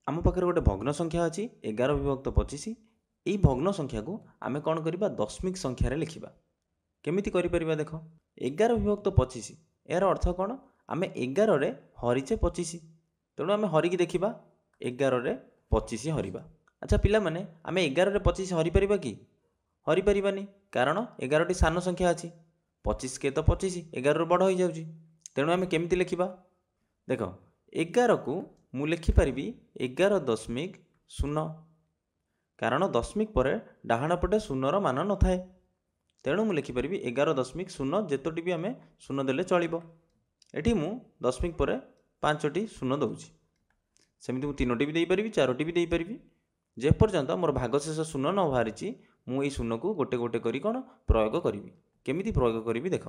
आम पाखे गोटे भग्न संख्या अच्छी 11 विभक्त 25। यही भग्न संख्या को आम कौन करवा दशमिक संख्यार लिखा केमिति करिपरिबा देख 11 विभक्त 25 यार अर्थ कौन आम 11 हरिचे 25 तेणु आम हरिकी देखा 11 रे 25 हरिबा। अच्छा पिला माने आम 11 रे 25 हरिपर कि हरिपारानी कारण 11टी सान संख्या अच्छी 25 के तो 25 11 बड़ हो जाऊँगी तेणु आम केमिति लिखा देख 11 को मु लिखिपारि 11.0 कारण दशमिक पर डाहाण पटे शून्यर मान न थाए तेणु मु लिखिपारि 11.0 जेतोटी भी आम शून्य देले चलिबो। एठी मु दशमिक पर 5टी शून्य दउछि सेमिति मु 3टी भी देइपारि 4टी भी देइपारि जेपर्यंत मोर भागशेष शून्य न बाहरी मु एई शून्य को गोटे गोटे करी कोन प्रयोग करी केमिति प्रयोग करी देख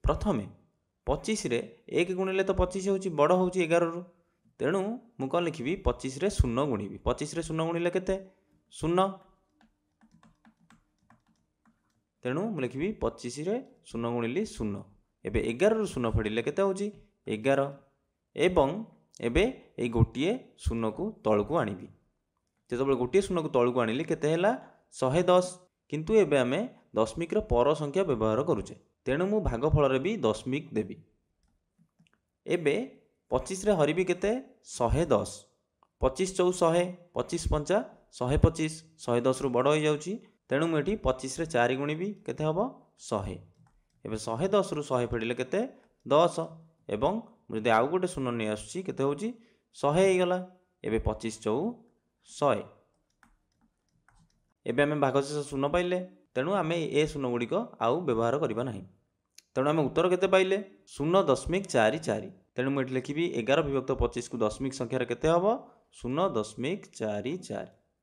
प्रथमे 25 रे 1 गुणिले तो 25 होची बड़ होची 11 रु तेणु मु कौन लिखी 25 रे शून्य गुणिबी 25 रे शून्य गुणिले केते शून्य तेणु मु लिखी 25 रे शून्य गुणिली शून्य एबे 11 रु शून्य फेडिले केते होची 11 एवं एबे ए गोटिए शून्य को तळकू आनिबी जेतबेले गोटिए शून्य को तळकू आनिली केते हैला 110 किंतु एबे आमे दशमिक रो पर संख्या व्यवहार करूचे तेणु मु भागफल रे भी दशमिक देबी। एबे 25 रे हरिबी केते 110 25 चौ 100 25 पंचा 125 110 रु बड़ हो जाउची तेणु मु एठी 25 रे 4 गुणिबी केते हबो 100 एबे 110 रु 100 फेडिले केते 10 एवं जदि आउ गोटे शून्य नहीं आसुची केते होची 100 हे गला एबे 25 चौ 100 एबे आमे भागशेष शून्य पाइले तेणु आमे ए शून्य गुड़िक आउ व्यवहार करबा नहीं तेणु आमे उत्तर केते पाइले 0.44 तेणु मुझे लिखी 11 विभक्त 25 को दशमिक संख्यार केते हबो 0.44।